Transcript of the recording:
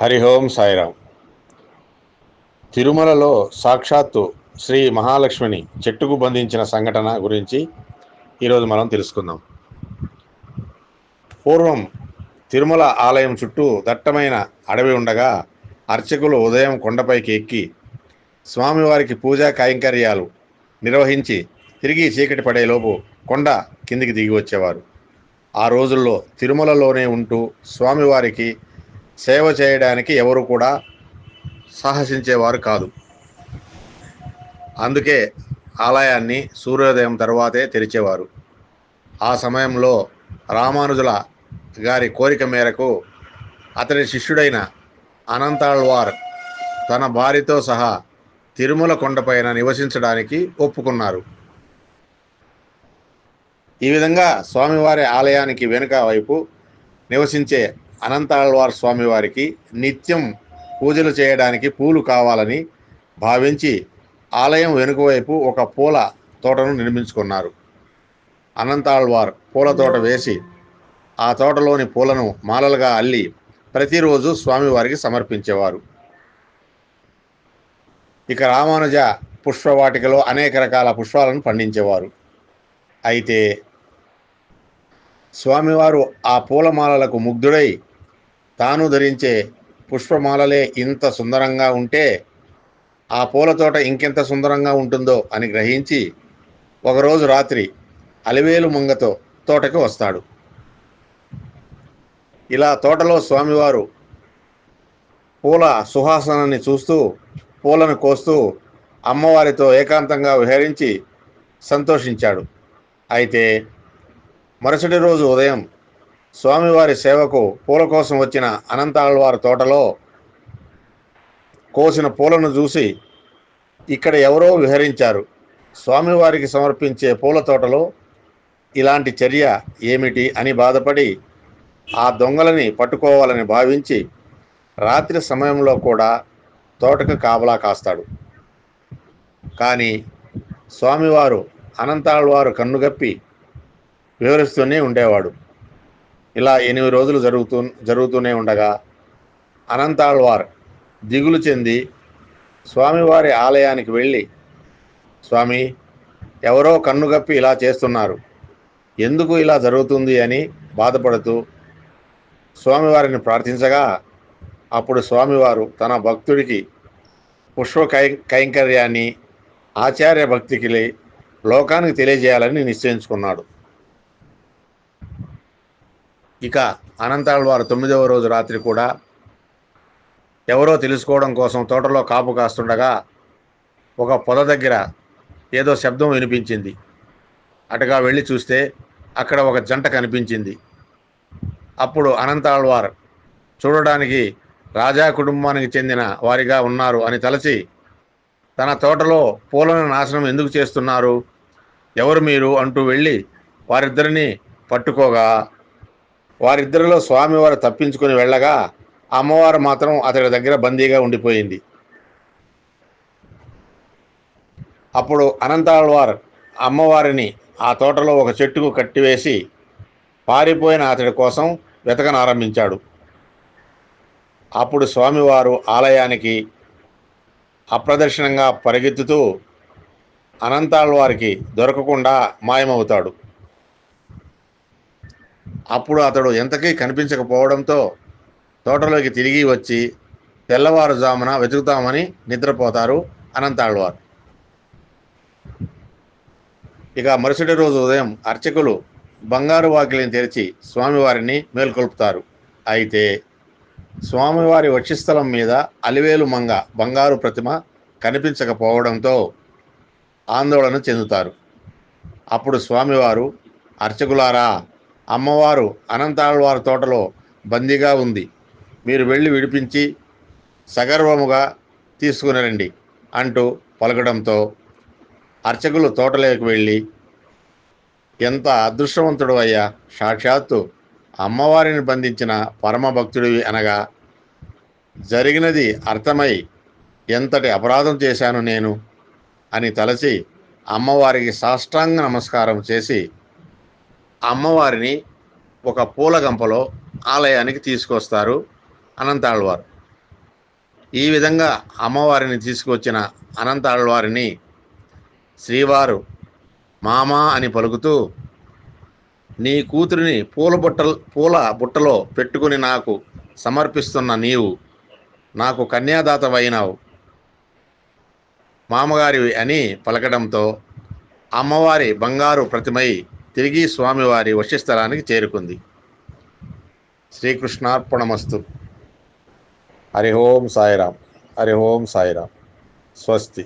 హరి ఓం సాయిరాం. తిరుమలలో సాక్షాత్తు శ్రీ మహాలక్ష్మిని చెట్టుకు బంధించిన సంఘటన గురించి ఈరోజు మనం తెలుసుకుందాం. పూర్వం తిరుమల ఆలయం చుట్టూ దట్టమైన అడవి ఉండగా అర్చకులు ఉదయం కొండపైకి ఎక్కి స్వామివారికి పూజా కైంకర్యాలు నిర్వహించి తిరిగి చీకటి పడేలోపు కొండ కిందికి దిగి వచ్చేవారు. ఆ రోజుల్లో తిరుమలలోనే ఉంటూ స్వామివారికి సేవ చేయడానికి ఎవరు కూడా సాహసించేవారు కాదు. అందుకే ఆలయాన్ని సూర్యోదయం తర్వాతే తెరిచేవారు. ఆ సమయంలో రామానుజుల గారి కోరిక మేరకు అతని శిష్యుడైన అనంతాళ్వార్ తన భార్యతో సహా తిరుమల కొండపైన నివసించడానికి ఒప్పుకున్నారు. ఈ విధంగా స్వామివారి ఆలయానికి వెనుక వైపు నివసించే అనంతాళ్వార్ స్వామివారికి నిత్యం పూజలు చేయడానికి పూలు కావాలని భావించి ఆలయం వెనుక వైపు ఒక పూల తోటను నిర్మించుకున్నారు. అనంతాళ్వార్ పూల తోట వేసి ఆ తోటలోని పూలను మాలలుగా అల్లి ప్రతిరోజు స్వామివారికి సమర్పించేవారు. ఇక రామానుజ పుష్పవాటికలో అనేక రకాల పుష్పాలను పండించేవారు. అయితే స్వామివారు ఆ పూలమాలలకు ముగ్ధుడై తాను ధరించే పుష్పమాలలే ఇంత సుందరంగా ఉంటే ఆ పూల తోట ఇంకెంత సుందరంగా ఉంటుందో అని గ్రహించి ఒకరోజు రాత్రి అలివేలు మంగతో తోటకి వస్తాడు. ఇలా తోటలో స్వామివారు పూల సువాసనని చూస్తూ పూలను కోస్తూ అమ్మవారితో ఏకాంతంగా విహరించి సంతోషించాడు. అయితే మరుసటి రోజు ఉదయం స్వామివారి సేవకు పూల కోసం వచ్చిన అనంతాళ్వారి తోటలో కోసిన పూలను చూసి ఇక్కడ ఎవరో విహరించారు, స్వామివారికి సమర్పించే పూల తోటలో ఇలాంటి చర్య ఏమిటి అని బాధపడి ఆ దొంగలని పట్టుకోవాలని భావించి రాత్రి సమయంలో కూడా తోటకు కాపలా కాస్తాడు. కానీ స్వామివారు అనంతాళ్వారు కన్నుగప్పి వివరిస్తూనే ఉండేవాడు. ఇలా 8 రోజులు జరుగుతూనే ఉండగా అనంతాళ్వార్ దిగులు చెంది స్వామివారి ఆలయానికి వెళ్ళి, స్వామి, ఎవరో కన్నుగప్పి ఇలా చేస్తున్నారు, ఎందుకు ఇలా జరుగుతుంది అని బాధపడుతూ స్వామివారిని ప్రార్థించగా అప్పుడు స్వామివారు తన భక్తుడికి పుష్ప కైంకర్యాన్ని ఆచార్య భక్తికి లోకానికి తెలియజేయాలని నిశ్చయించుకున్నాడు. ఇక అనంతాళ్వారు 9వ రోజు రాత్రి కూడా ఎవరో తెలుసుకోవడం కోసం తోటలో కాపు కాస్తుండగా ఒక పొద దగ్గర ఏదో శబ్దం వినిపించింది. అటుగా వెళ్ళి చూస్తే అక్కడ ఒక జంట కనిపించింది. అప్పుడు అనంతాళ్వార్ చూడడానికి రాజా కుటుంబానికి చెందిన వారిగా ఉన్నారు అని తలచి తన తోటలో పూలను నాశనం ఎందుకు చేస్తున్నారు, ఎవరు మీరు అంటూ వెళ్ళి వారిద్దరిని పట్టుకోగా వారిద్దరిలో స్వామివారు తప్పించుకొని వెళ్ళగా అమ్మవారు మాత్రం అతడి దగ్గర బందీగా ఉండిపోయింది. అప్పుడు అనంతాళ్వార్ అమ్మవారిని ఆ తోటలో ఒక చెట్టుకు కట్టివేసి పారిపోయిన అతడి కోసం వెతకనారంభించాడు. అప్పుడు స్వామివారు ఆలయానికి అప్రదర్శనంగా పరిగెత్తుతూ అనంతాళ్వారికి దొరకకుండా మాయమవుతాడు. అప్పుడు అతడు ఎంతకీ కనిపించకపోవడంతో తోటలోకి తిరిగి వచ్చి తెల్లవారుజామున వెతుకుతామని నిద్రపోతారు అనంతాళ్వార్. ఇక మరుసటి రోజు ఉదయం అర్చకులు బంగారు వాకిలిని తెరిచి స్వామివారిని మేల్కొల్పుతారు. అయితే స్వామివారి వక్షస్థలం మీద అలివేలు మంగ బంగారు ప్రతిమ కనిపించకపోవడంతో ఆందోళన చెందుతారు. అప్పుడు స్వామివారు, అర్చకులారా, అమ్మవారు అనంతాళ్వారి తోటలో బందీగా ఉంది, మీరు వెళ్ళి విడిపించి సగర్వముగా తీసుకుని రండి అంటూ పలకడంతో అర్చకులు తోటలోకి వెళ్ళి, ఎంత అదృష్టవంతుడు అయ్యా, సాక్షాత్తు అమ్మవారిని బంధించిన పరమభక్తుడివి అనగా జరిగినది అర్థమై ఎంతటి అపరాధం చేశాను నేను అని తలచి అమ్మవారికి సాష్టాంగ నమస్కారం చేసి అమ్మవారిని ఒక పూల గంపలో ఆలయానికి తీసుకొస్తారు అనంతాళ్వార్. ఈ విధంగా అమ్మవారిని తీసుకొచ్చిన అనంతాళ్వారిని శ్రీవారు మామా అని పలుకుతూ, నీ కూతురిని పూల బుట్టలో పెట్టుకుని నాకు సమర్పిస్తున్న నీవు నాకు కన్యాదాతవైనావు మామగారివి అని పలకడంతో అమ్మవారి బంగారు ప్రతిమై తిరిగి స్వామివారి వక్షస్థలానికి చేరుకుంది. శ్రీకృష్ణార్పణమస్తు. హరి ఓం సాయిరాం. హరి ఓం సాయిరాం. స్వస్తి.